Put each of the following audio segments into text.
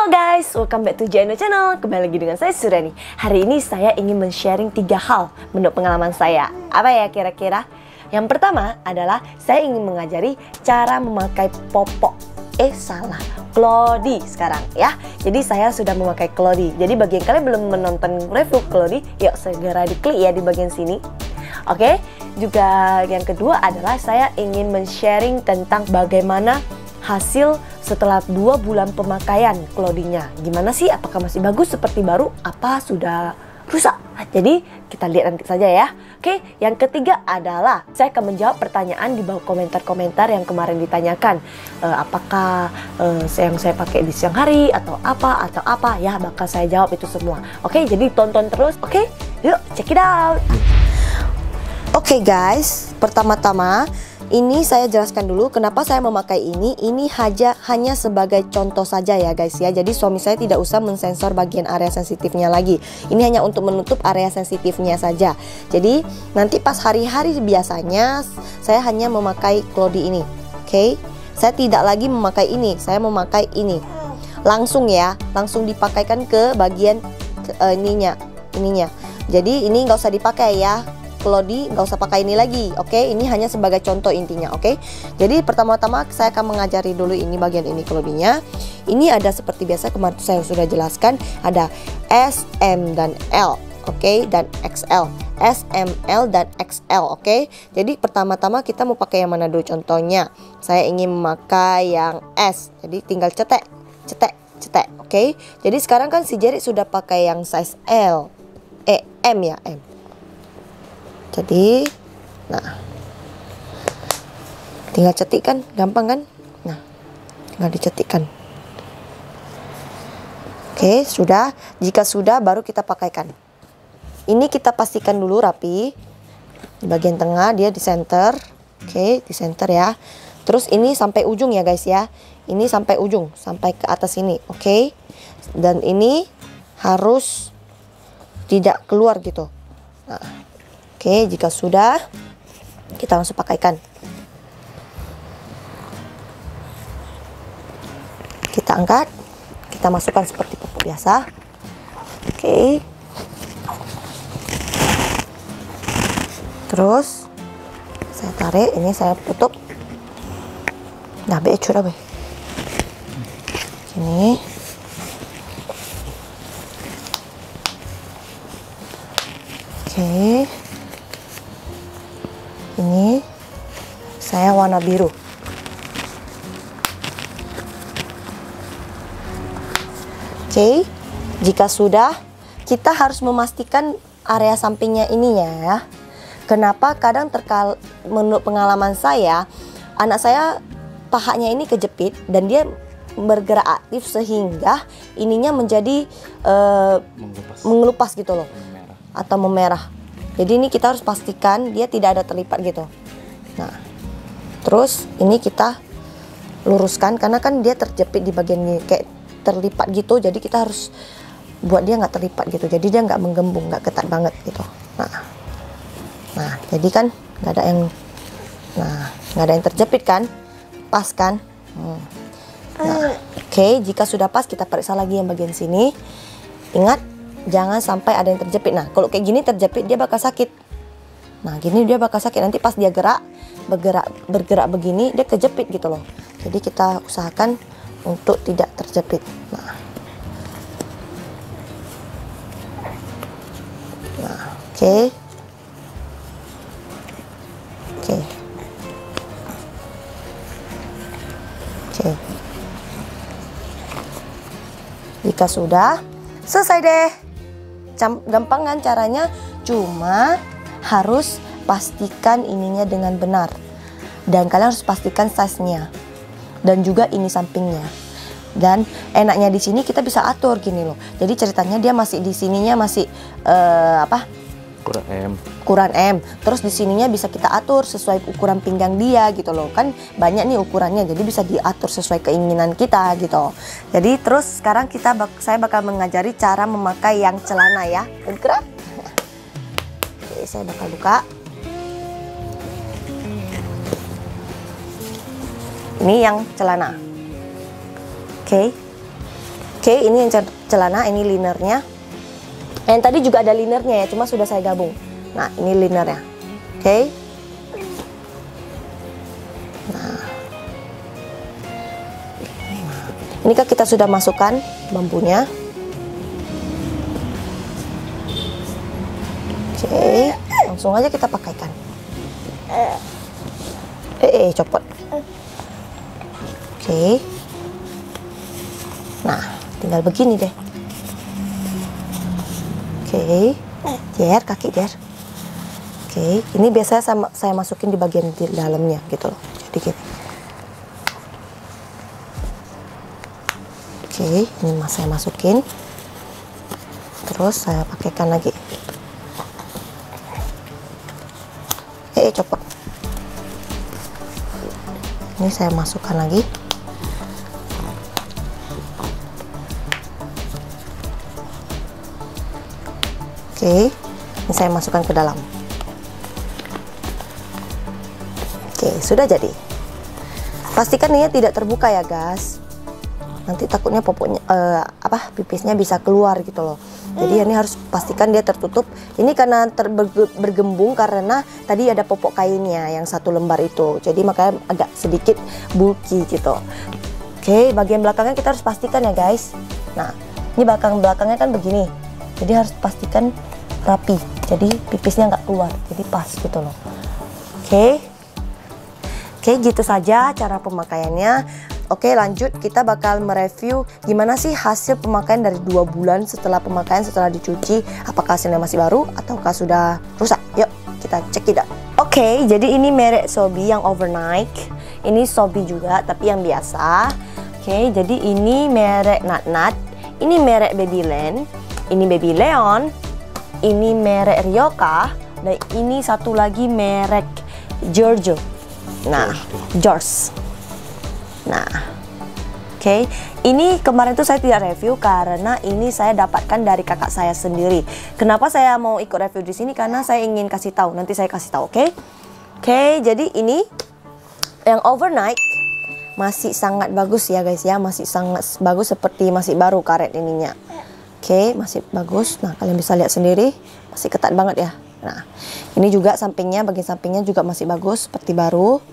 Halo guys, welcome back to Jeno Channel. Kembali lagi dengan saya Surani. Hari ini saya ingin men-sharing 3 hal menurut pengalaman saya. Apa ya kira-kira? Yang pertama adalah saya ingin mengajari cara memakai popok. Salah, Cloudy sekarang ya. Jadi saya sudah memakai Cloudy. Jadi bagi yang kalian belum menonton review Cloudy, yuk segera diklik ya di bagian sini. Oke, juga yang kedua adalah saya ingin men-sharing tentang bagaimana hasil setelah 2 bulan pemakaian Cloudy-nya. Gimana sih? Apakah masih bagus seperti baru? Apa sudah rusak? Jadi kita lihat nanti saja ya. Oke, yang ketiga adalah saya akan menjawab pertanyaan di bawah komentar-komentar yang kemarin ditanyakan. Apakah yang saya pakai di siang hari atau apa ya, bakal saya jawab itu semua. Oke, jadi tonton terus. Oke, yuk check it out. Oke guys, pertama-tama ini saya jelaskan dulu kenapa saya memakai ini. Ini hanya sebagai contoh saja ya guys ya. Jadi suami saya tidak usah mensensor bagian area sensitifnya lagi. Ini hanya untuk menutup area sensitifnya saja. Jadi nanti pas hari-hari biasanya saya hanya memakai Cloudy ini. Oke, saya tidak lagi memakai ini. Saya memakai ini langsung ya, langsung dipakaikan ke bagian ininya. Jadi ini nggak usah dipakai ya. Cloudy nggak usah pakai ini lagi, oke? Ini hanya sebagai contoh intinya, oke? Jadi pertama-tama saya akan mengajari dulu ini bagian ini Cloudy-nya. Ini ada seperti biasa kemarin saya sudah jelaskan, ada S, M dan L, oke? Dan XL, S, M, L dan XL, oke? Jadi pertama-tama kita mau pakai yang mana dulu? Contohnya, saya ingin memakai yang S, jadi tinggal cetek, oke? Jadi sekarang kan si Jerry sudah pakai yang size L, M ya, M. Jadi, nah, tinggal cetik kan, gampang kan? Nah, tinggal dicetikkan. Oke, sudah. Jika sudah, baru kita pakaikan. Ini kita pastikan dulu rapi. Di bagian tengah dia di center. Oke, di center ya. Terus ini sampai ujung ya guys ya. Ini sampai ujung, sampai ke atas ini. Oke. Dan ini harus tidak keluar gitu. Nah. Oke, jika sudah, kita langsung pakaikan. Kita angkat, kita masukkan seperti popok biasa. Oke. Terus, saya tarik, ini saya tutup. Nah, curah be. Ini. Oke. Ini saya warna biru. Oke, jika sudah, kita harus memastikan area sampingnya ininya ya. Kenapa? Kadang menurut pengalaman saya, anak saya pahanya ini kejepit dan dia bergerak aktif sehingga ininya menjadi mengelupas gitu loh, atau memerah. Jadi ini kita harus pastikan dia tidak ada terlipat gitu. Nah, terus ini kita luruskan karena kan dia terjepit di bagian ini kayak terlipat gitu. Jadi kita harus buat dia nggak terlipat gitu. Jadi dia nggak menggembung, nggak ketat banget gitu. Nah, jadi kan nggak ada yang terjepit kan, pas kan. Nah, oke, jika sudah pas kita periksa lagi yang bagian sini. Ingat, jangan sampai ada yang terjepit. Nah, kalau kayak gini terjepit dia bakal sakit. Nah, gini dia bakal sakit. Nanti pas dia bergerak begini dia kejepit gitu loh. Jadi kita usahakan untuk tidak terjepit. Nah, oke. Jika sudah, selesai deh. Gampang kan caranya, cuma harus pastikan ininya dengan benar. Dan kalian harus pastikan size-nya. Dan juga ini sampingnya. Dan enaknya di sini kita bisa atur gini loh. Jadi ceritanya dia masih di sininya masih Ukuran M. Terus di sininya bisa kita atur sesuai ukuran pinggang dia gitu loh. Kan banyak nih ukurannya, jadi bisa diatur sesuai keinginan kita gitu. Jadi terus sekarang saya bakal mengajari cara memakai yang celana ya. Oke, saya bakal buka. Ini yang celana. Oke. Oke, ini yang celana, ini linernya. Yang tadi juga ada linernya ya, cuma sudah saya gabung. Nah, ini linernya. Oke. Nah, ini kan kita sudah masukkan bambunya. Oke, langsung aja kita pakaikan. Copot. Oke. Nah, tinggal begini deh. Oke, Jer, kaki Jer. Oke, ini biasanya saya masukin di bagian di dalamnya gitu loh. Jadi gini. Oke, ini saya masukin. Terus saya pakaikan lagi. Copot. Ini saya masukkan lagi. Oke, ini saya masukkan ke dalam. Oke, sudah jadi. Pastikan ini tidak terbuka ya, guys. Nanti takutnya popoknya pipisnya bisa keluar gitu loh. Jadi ini harus pastikan dia tertutup. Ini karena bergembung karena tadi ada popok kainnya yang 1 lembar itu. Jadi makanya agak sedikit bulky gitu. Oke, bagian belakangnya kita harus pastikan ya, guys. Nah, ini belakangnya kan begini. Jadi harus pastikan rapi. Jadi pipisnya nggak keluar. Jadi pas gitu loh. Oke, gitu saja cara pemakaiannya. Oke, lanjut kita bakal mereview gimana sih hasil pemakaian dari 2 bulan setelah pemakaian, setelah dicuci. Apakah hasilnya masih baru ataukah sudah rusak? Yuk kita cek tidak. Oke, jadi ini merek Sobi yang overnight. Ini Sobi juga tapi yang biasa. Oke, jadi ini merek Nat. Ini merek Babyland. Ini Baby Leon. Ini merek Ryoka. Dan ini satu lagi merek Giorgio. Nah, George. Nah, oke. Ini kemarin tuh saya tidak review karena ini saya dapatkan dari kakak saya sendiri. Kenapa saya mau ikut review di sini? Karena saya ingin kasih tahu. Nanti saya kasih tahu, oke? Oke, jadi ini yang overnight masih sangat bagus ya, guys ya. Masih sangat bagus seperti masih baru karet ininya. Oke, masih bagus. Nah, kalian bisa lihat sendiri, masih ketat banget ya. Nah, ini juga sampingnya, bagian sampingnya juga masih bagus seperti baru.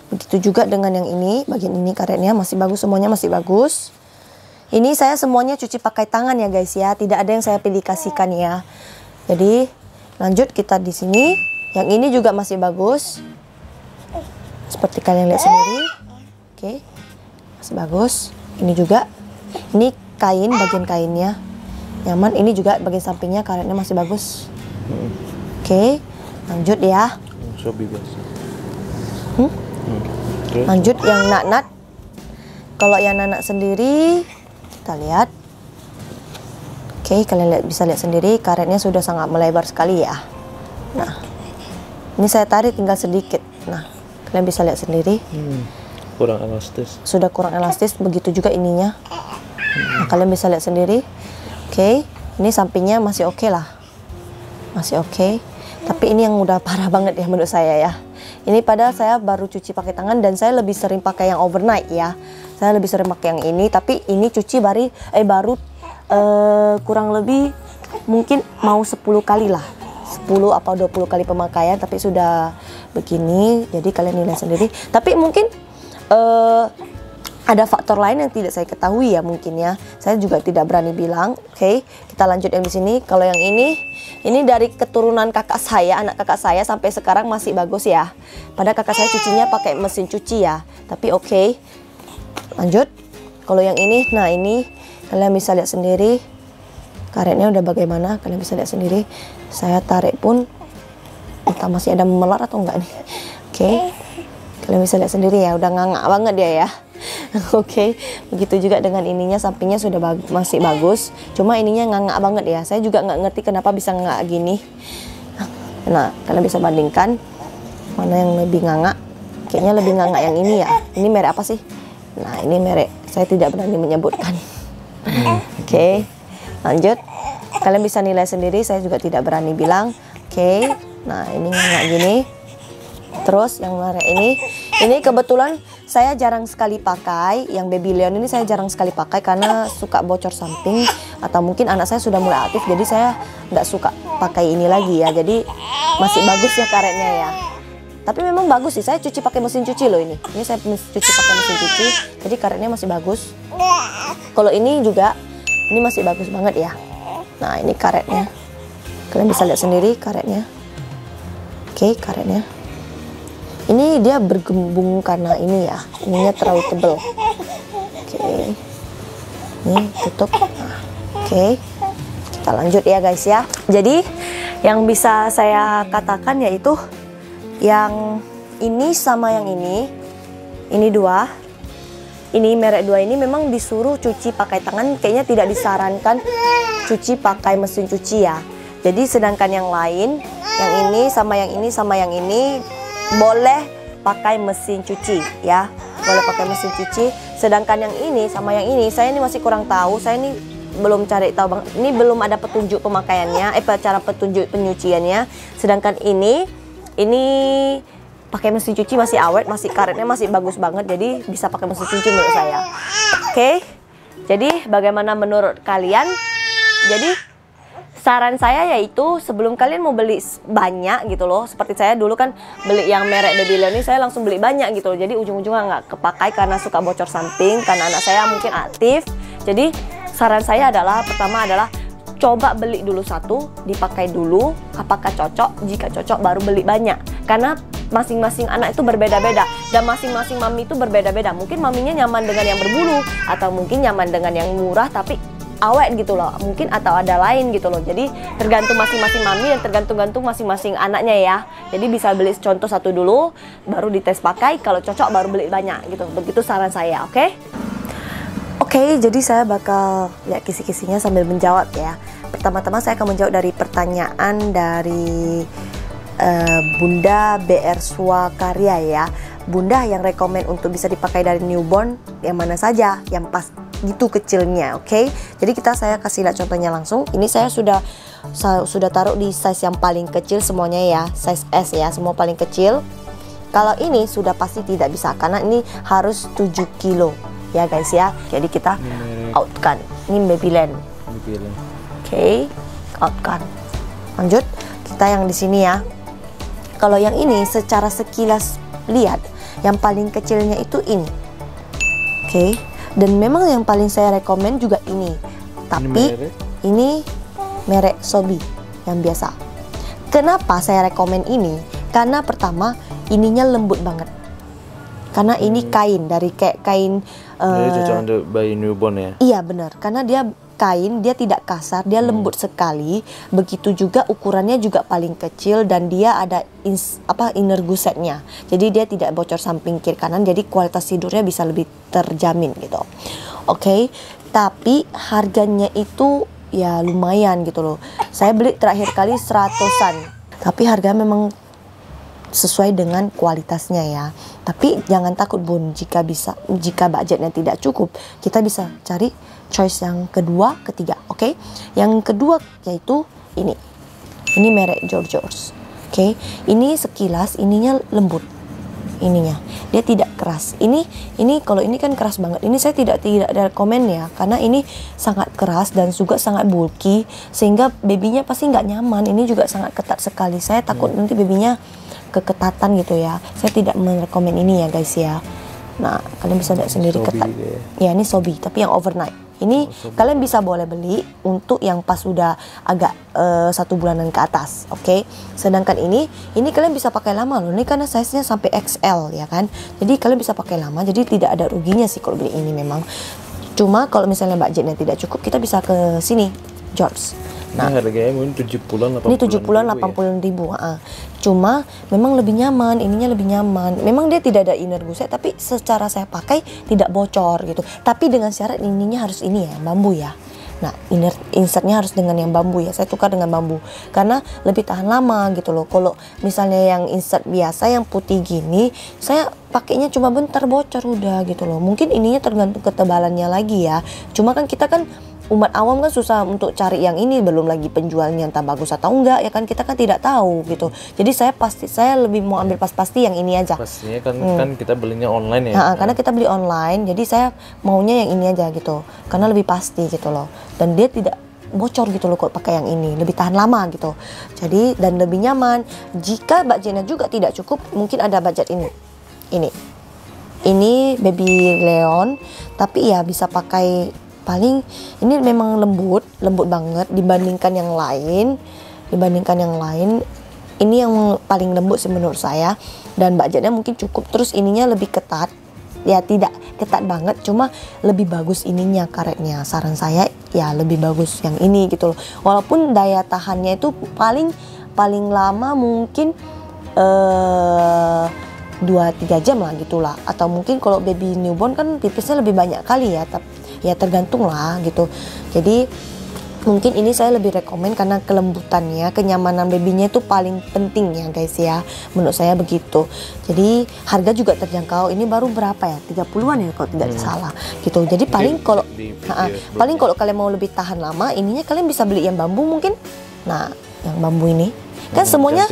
Begitu juga dengan yang ini, bagian ini karetnya masih bagus, semuanya masih bagus. Ini saya semuanya cuci pakai tangan ya, guys ya. Tidak ada yang saya pilih kasihkan ya. Jadi, lanjut kita di sini. Yang ini juga masih bagus. Seperti kalian lihat sendiri. Oke. Masih bagus. Ini juga. Ini kain, bagian kainnya nyaman. Ini juga bagian sampingnya karetnya masih bagus. Oke. Lanjut ya. Lanjut yang Nat. Kalau yang Nat sendiri kita lihat. Oke, kalian bisa lihat sendiri karetnya sudah sangat melebar sekali ya. Nah, ini saya tarik tinggal sedikit. Nah, kalian bisa lihat sendiri. Kurang elastis. Sudah kurang elastis, begitu juga ininya. Nah, kalian bisa lihat sendiri. Oke, ini sampingnya masih oke lah. Masih oke. Tapi ini yang udah parah banget ya menurut saya ya. Ini padahal saya baru cuci pakai tangan dan saya lebih sering pakai yang overnight ya. Saya lebih sering pakai yang ini, tapi ini cuci baru kurang lebih mungkin mau 10 kali lah. 10 atau 20 kali pemakaian, tapi sudah begini. Jadi kalian nilai sendiri. Tapi mungkin ada faktor lain yang tidak saya ketahui ya mungkin ya. Saya juga tidak berani bilang. Oke, kita lanjut yang di sini. Kalau yang ini dari keturunan kakak saya, anak kakak saya sampai sekarang masih bagus ya. Padahal kakak saya cucinya pakai mesin cuci ya. Tapi oke. Lanjut. Kalau yang ini, nah ini kalian bisa lihat sendiri. Karetnya udah bagaimana, kalian bisa lihat sendiri. Saya tarik pun entah masih ada memelar atau enggak nih. Oke. Kalian bisa lihat sendiri ya, udah ngangak banget dia ya. Oke, begitu juga dengan ininya, sampingnya sudah masih bagus. Cuma ininya ngangak banget ya. Saya juga nggak ngerti kenapa bisa ngangak gini. Nah, kalian bisa bandingkan mana yang lebih ngangak. Kayaknya lebih ngangak yang ini ya. Ini merek apa sih? Nah, ini merek saya tidak berani menyebutkan. Oke, lanjut. Kalian bisa nilai sendiri. Saya juga tidak berani bilang. Oke, nah ini ngangak gini. Terus yang merek ini kebetulan saya jarang sekali pakai. Yang Babylon ini saya jarang sekali pakai karena suka bocor samping, atau mungkin anak saya sudah mulai aktif, jadi saya nggak suka pakai ini lagi ya. Jadi masih bagus ya karetnya ya. Tapi memang bagus sih, saya cuci pakai mesin cuci loh ini. Ini saya cuci pakai mesin cuci, jadi karetnya masih bagus. Kalau ini juga, ini masih bagus banget ya. Nah ini karetnya, kalian bisa lihat sendiri karetnya. Oke, karetnya. Ini dia bergembung karena ini ya, ininya terlalu tebal. Oke, ini tutup. Nah, oke, kita lanjut ya guys ya. Jadi yang bisa saya katakan yaitu yang ini sama yang ini dua. Ini merek dua ini memang disuruh cuci pakai tangan, kayaknya tidak disarankan cuci pakai mesin cuci ya. Jadi sedangkan yang lain, yang ini sama yang ini sama yang ini boleh pakai mesin cuci ya, boleh pakai mesin cuci. Sedangkan yang ini sama yang ini, saya ini masih kurang tahu, saya ini belum cari tahu bang, ini belum ada petunjuk pemakaiannya, cara petunjuk penyuciannya. Sedangkan ini pakai mesin cuci masih awet, masih karetnya masih bagus banget, jadi bisa pakai mesin cuci menurut saya. Oke, jadi bagaimana menurut kalian? Jadi saran saya yaitu sebelum kalian mau beli banyak gitu loh, seperti saya dulu kan beli yang merek Babylon ini, saya langsung beli banyak gitu loh. Jadi ujung-ujungnya nggak kepakai karena suka bocor samping, karena anak saya mungkin aktif. Jadi saran saya adalah, pertama adalah coba beli dulu satu, dipakai dulu, apakah cocok, jika cocok baru beli banyak. Karena masing-masing anak itu berbeda-beda, dan masing-masing mami itu berbeda-beda. Mungkin maminya nyaman dengan yang berbulu, atau mungkin nyaman dengan yang murah tapi awet gitu loh, mungkin, atau ada lain gitu loh. Jadi tergantung masing-masing mami dan tergantung masing-masing anaknya ya. Jadi bisa beli contoh satu dulu, baru dites pakai, kalau cocok baru beli banyak gitu. Begitu saran saya, oke? Oke, jadi saya bakal lihat kisi-kisinya sambil menjawab ya. Pertama-tama saya akan menjawab dari pertanyaan dari Bunda BR Swakarya ya. Bunda yang rekomen untuk bisa dipakai dari newborn yang mana saja, yang pas gitu kecilnya, oke? Jadi saya kasih lihat contohnya langsung. Ini saya sudah taruh di size yang paling kecil semuanya ya, size S ya, semua paling kecil. Kalau ini sudah pasti tidak bisa karena ini harus 7 kilo ya guys ya. Jadi kita outkan. Ini Babylon. Oke, outkan. Lanjut, kita yang di sini ya. Kalau yang ini secara sekilas lihat, yang paling kecilnya itu ini. Oke. Dan memang yang paling saya rekomen juga ini. Tapi ini merek Sobi yang biasa. Kenapa saya rekomen ini? Karena pertama ininya lembut banget. Karena ini kain dari kayak kain. Jadi cocok untuk bayi newborn ya? Iya benar. Karena dia kain, dia tidak kasar, dia lembut sekali. Begitu juga ukurannya juga paling kecil dan dia ada inner gusetnya. Jadi dia tidak bocor samping kiri kanan. Jadi kualitas tidurnya bisa lebih terjamin gitu. Oke, tapi harganya itu ya lumayan gitu loh. Saya beli terakhir kali 100-an. Tapi harganya memang sesuai dengan kualitasnya ya. Tapi jangan takut bun, jika budgetnya tidak cukup, kita bisa cari choice yang kedua, ketiga, oke? Yang kedua yaitu ini merek George. Oke, ini sekilas ininya lembut, ininya dia tidak keras. Ini kalau ini kan keras banget. Ini saya tidak ada komen ya, karena ini sangat keras dan juga sangat bulky sehingga babynya pasti nggak nyaman. Ini juga sangat ketat sekali. Saya takut nanti babynya keketatan gitu ya. Saya tidak merekomen ini ya guys ya. Nah kalian bisa lihat sendiri ketat. Ya ini Sobi tapi yang overnight. Ini kalian bisa boleh beli untuk yang pas sudah agak 1 bulanan ke atas, oke? Sedangkan ini kalian bisa pakai lama loh. Ini karena size-nya sampai XL ya kan. Jadi kalian bisa pakai lama. Jadi tidak ada ruginya sih kalau beli ini memang. Cuma kalau misalnya budgetnya tidak cukup, kita bisa ke sini George. Nah, ini harganya mungkin 70-an 80-an. Ini 70-an 80 ribu. Cuma memang lebih nyaman, ininya lebih nyaman. Memang dia tidak ada inner guset, tapi secara saya pakai tidak bocor gitu. Tapi dengan syarat ininya harus ini ya, bambu ya. Nah, insertnya harus dengan yang bambu ya. Saya tukar dengan bambu karena lebih tahan lama gitu loh. Kalau misalnya yang insert biasa yang putih gini, saya pakainya cuma bentar bocor udah gitu loh. Mungkin ininya tergantung ketebalannya lagi ya. Cuma kan kita kan umat awam kan susah untuk cari yang ini, belum lagi penjualnya entah bagus atau enggak ya kan, kita kan tidak tahu gitu. Jadi saya lebih mau ambil pasti yang ini aja. Pastinya kan kita belinya online ya. Karena kita beli online, jadi saya maunya yang ini aja gitu, karena lebih pasti gitu loh, dan dia tidak bocor gitu loh kalau pakai yang ini, lebih tahan lama gitu. Jadi dan lebih nyaman. Jika budgetnya juga tidak cukup, mungkin ada budget ini baby leon, tapi ya bisa pakai, paling ini memang lembut banget dibandingkan yang lain. Ini yang paling lembut sih menurut saya, dan budgetnya mungkin cukup. Terus ininya lebih ketat, ya tidak ketat banget, cuma lebih bagus ininya karetnya. Saran saya ya lebih bagus yang ini gitu loh. Walaupun daya tahannya itu paling lama mungkin 2-3 jam lah gitulah. Atau mungkin kalau baby newborn kan pipisnya lebih banyak kali ya, tapi ya tergantung lah gitu. Jadi mungkin ini saya lebih rekomen karena kelembutannya, kenyamanan babynya itu paling penting ya guys ya, menurut saya begitu. Jadi harga juga terjangkau. Ini baru berapa ya, 30-an ya kalau tidak salah gitu. Jadi paling kalau kalian mau lebih tahan lama, ininya kalian bisa beli yang bambu mungkin. Nah yang bambu ini kan semuanya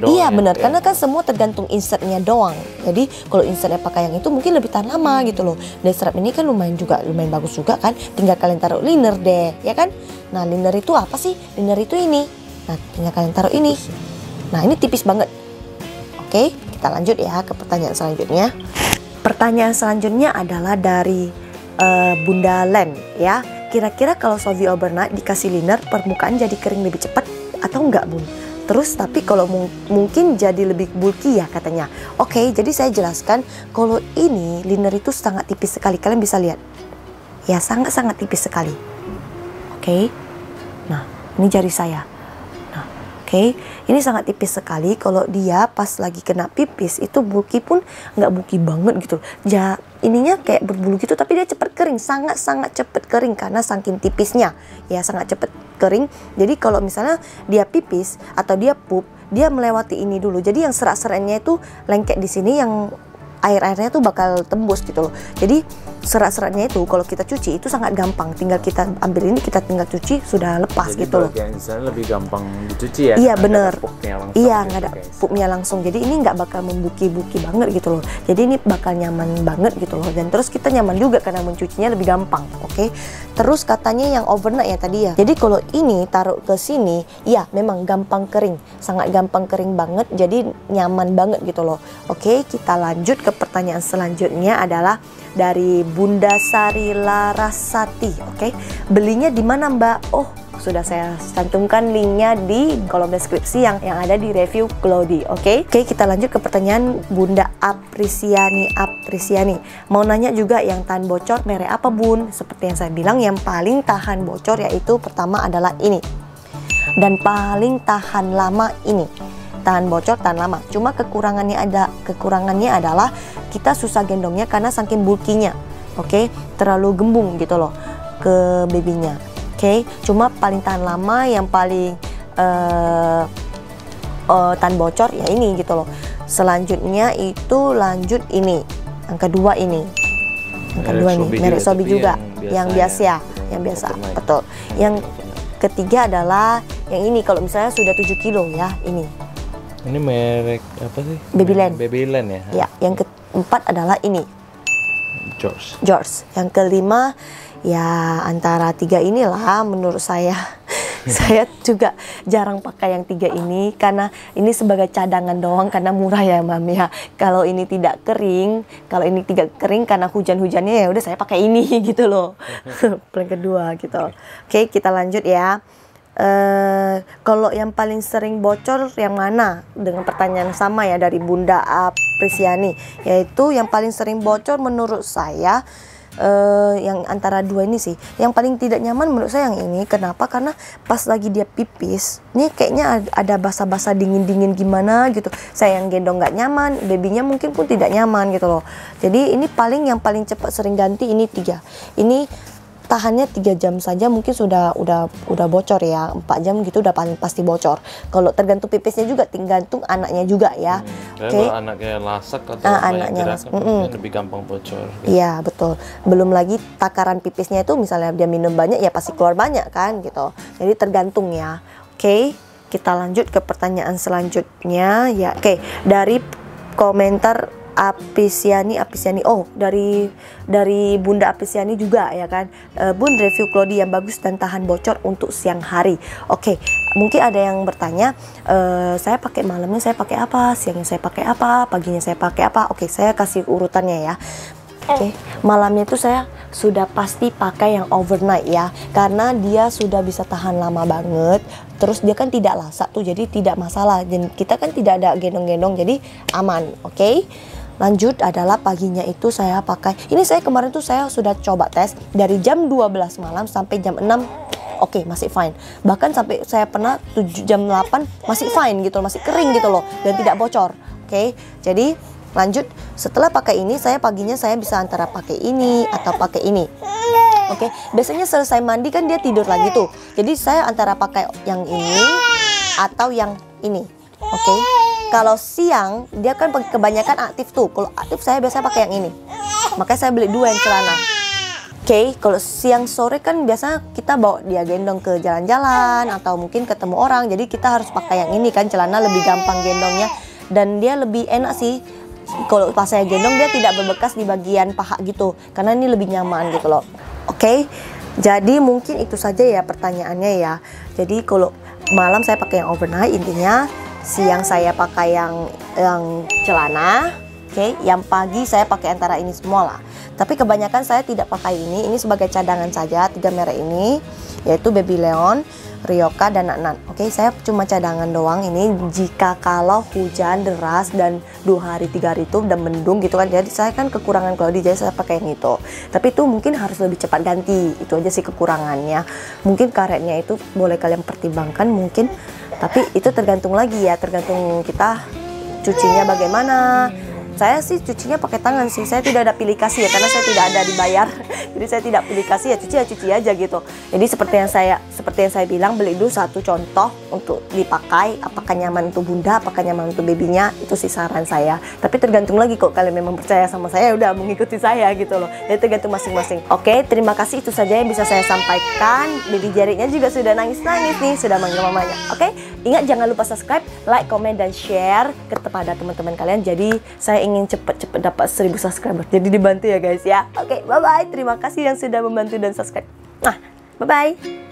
iya benar, karena kan semua tergantung insertnya doang. Jadi kalau insertnya pakai yang itu mungkin lebih tahan lama gitu loh. Dan strap ini kan lumayan bagus juga kan, tinggal kalian taruh liner deh ya kan. Nah liner itu apa sih? Liner itu ini, nah tinggal kalian taruh ini. Nah ini tipis banget. Oke, kita lanjut ya ke pertanyaan selanjutnya. Pertanyaan selanjutnya adalah dari Bunda Len ya. Kira-kira kalau Sovi overnight dikasih liner, permukaan jadi kering lebih cepat atau enggak bun? Terus tapi kalau mungkin jadi lebih bulky ya katanya. Oke, jadi saya jelaskan kalau ini liner itu sangat tipis sekali. Kalian bisa lihat ya, sangat tipis sekali. Oke, nah ini jari saya. Nah oke, ini sangat tipis sekali. Kalau dia pas lagi kena pipis itu bulky pun nggak bulky banget gitu. Ininya kayak berbulu gitu, tapi dia cepat kering, sangat cepat kering karena saking tipisnya ya, sangat cepat kering. Jadi kalau misalnya dia pipis atau dia pup, dia melewati ini dulu. Jadi yang serat-seratnya itu lengket di sini, yang air-airnya tuh bakal tembus gitu loh. Jadi serat-seratnya itu kalau kita cuci itu sangat gampang, tinggal kita ambil ini, kita tinggal cuci sudah lepas. Jadi gitu loh. Jadi bagian lebih gampang dicuci ya. Iya bener. Iya nggak ada guys. pupnya langsung. Jadi ini nggak bakal membuki-buki banget gitu loh. Jadi ini bakal nyaman banget gitu loh. Dan terus kita nyaman juga karena mencucinya lebih gampang. Oke. Terus katanya yang overnight ya tadi ya. Jadi kalau ini taruh ke sini, ya memang gampang kering, sangat gampang kering banget. Jadi nyaman banget gitu loh. Oke, kita lanjut ke pertanyaan selanjutnya adalah dari Bunda Sari Larasati. Oke, belinya di mana Mbak? Oh, sudah saya cantumkan linknya di kolom deskripsi yang ada di review Cloudy. Oke, kita lanjut ke pertanyaan Bunda Aprisiani. Mau nanya juga yang tahan bocor merek apa Bun? Seperti yang saya bilang, yang paling tahan bocor yaitu pertama adalah ini, dan paling tahan lama ini. Tahan bocor, tahan lama. Cuma kekurangannya adalah kita susah gendongnya karena saking bulkinya. Oke, terlalu gembung gitu loh ke babynya. Oke, cuma paling tahan lama, yang paling tahan bocor ya ini gitu loh. Selanjutnya itu lanjut ini, yang kedua ini, merek Sobi juga, yang biasa, betul. Yang ketiga adalah yang ini, kalau misalnya sudah 7 kilo ya ini. Ini merek apa sih? Babyland. Babyland ya. Ya, yang keempat adalah ini. George. Yang kelima ya antara 3 inilah menurut saya. Saya juga jarang pakai yang 3 ini karena ini sebagai cadangan doang, karena murah ya Mam ya. Kalau ini tidak kering, karena hujan-hujannya ya udah saya pakai ini gitu loh. Plan kedua gitu. Oke, kita lanjut ya. Kalau yang paling sering bocor yang mana? Dengan pertanyaan sama ya dari Bunda Aprisiani, yaitu yang paling sering bocor menurut saya yang antara 2 ini sih. Yang paling tidak nyaman menurut saya yang ini. Kenapa? Karena pas lagi dia pipis, ini kayaknya ada basah-basah dingin-dingin gimana gitu. Saya yang gendong nggak nyaman, babynya mungkin pun tidak nyaman gitu loh. Jadi ini yang paling cepat sering ganti ini 3. Ini tahannya 3 jam saja mungkin sudah bocor ya. 4 jam gitu udah paling pasti bocor. Kalau tergantung pipisnya juga, tergantung anaknya juga ya. Kalau anaknya lasak atau anaknya gerakan lebih gampang bocor. Iya betul. Belum lagi takaran pipisnya itu misalnya dia minum banyak ya pasti keluar banyak kan gitu. Jadi tergantung ya. Oke, kita lanjut ke pertanyaan selanjutnya ya. Oke, dari komentar Apisiani, oh dari Bunda Apisiani juga ya kan. Bun, review Cloudy yang bagus dan tahan bocor untuk siang hari. Oke, mungkin ada yang bertanya, saya pakai malamnya saya pakai apa, siangnya saya pakai apa, paginya saya pakai apa. Oke, saya kasih urutannya ya. Oke, malamnya itu saya sudah pasti pakai yang overnight ya, karena dia sudah bisa tahan lama banget. Terus dia kan tidak lasak tuh, jadi tidak masalah. Dan kita kan tidak ada gendong-gendong, jadi aman. Oke. Lanjut adalah paginya itu saya pakai, ini saya kemarin tuh saya sudah coba tes dari jam 12 malam sampai jam 6. Oke, masih fine. Bahkan sampai saya pernah jam 8 masih fine gitu, masih kering gitu loh dan tidak bocor. Oke, jadi lanjut, setelah pakai ini saya paginya saya bisa antara pakai ini atau pakai ini. Oke, biasanya selesai mandi kan dia tidur lagi tuh. Jadi saya antara pakai yang ini atau yang ini. Oke. Kalau siang dia kan kebanyakan aktif tuh. Kalau aktif saya biasa pakai yang ini. Makanya saya beli 2 yang celana. Oke, kalau siang sore kan biasa kita bawa dia gendong ke jalan-jalan atau mungkin ketemu orang. Jadi kita harus pakai yang ini kan, celana lebih gampang gendongnya dan dia lebih enak sih. Kalau pas saya gendong dia tidak berbekas di bagian paha gitu, karena ini lebih nyaman gitu loh. Oke, jadi mungkin itu saja ya pertanyaannya ya. Jadi kalau malam saya pakai yang overnight, intinya siang saya pakai yang celana. Oke, yang pagi saya pakai antara ini semua lah. Tapi kebanyakan saya tidak pakai ini sebagai cadangan saja. 3 merek ini yaitu Baby Leon, Ryoka dan Naknan. Oke, saya cuma cadangan doang ini jika kalau hujan deras dan 2 hari 3 hari itu dan mendung gitu kan. Jadi saya kan kekurangan Cloudy, jadi saya pakai yang itu. Tapi itu mungkin harus lebih cepat ganti. Itu aja sih kekurangannya. Mungkin karetnya itu boleh kalian pertimbangkan mungkin. Tapi itu tergantung lagi ya, tergantung kita cucinya bagaimana. Saya sih cucinya pakai tangan sih, saya tidak ada pilih kasih ya, karena saya tidak ada dibayar. Jadi saya tidak pilih kasih ya, cuci aja gitu. Jadi seperti yang saya bilang, beli dulu satu contoh untuk dipakai, apakah nyaman untuk bunda, apakah nyaman untuk babynya, itu sih saran saya. Tapi tergantung lagi, kok kalian memang percaya sama saya, udah mengikuti saya gitu loh. Jadi tergantung masing-masing. Oke, terima kasih, itu saja yang bisa saya sampaikan. Baby Jeriknya juga sudah nangis-nangis nih, sudah manggil mamanya. Oke, ingat jangan lupa subscribe, like, komen, dan share kepada teman-teman kalian. Jadi saya ingin cepet-cepet dapat 1000 subscriber. Jadi dibantu ya guys ya. Oke, bye-bye. Terima kasih yang sudah membantu dan subscribe. Nah, bye-bye.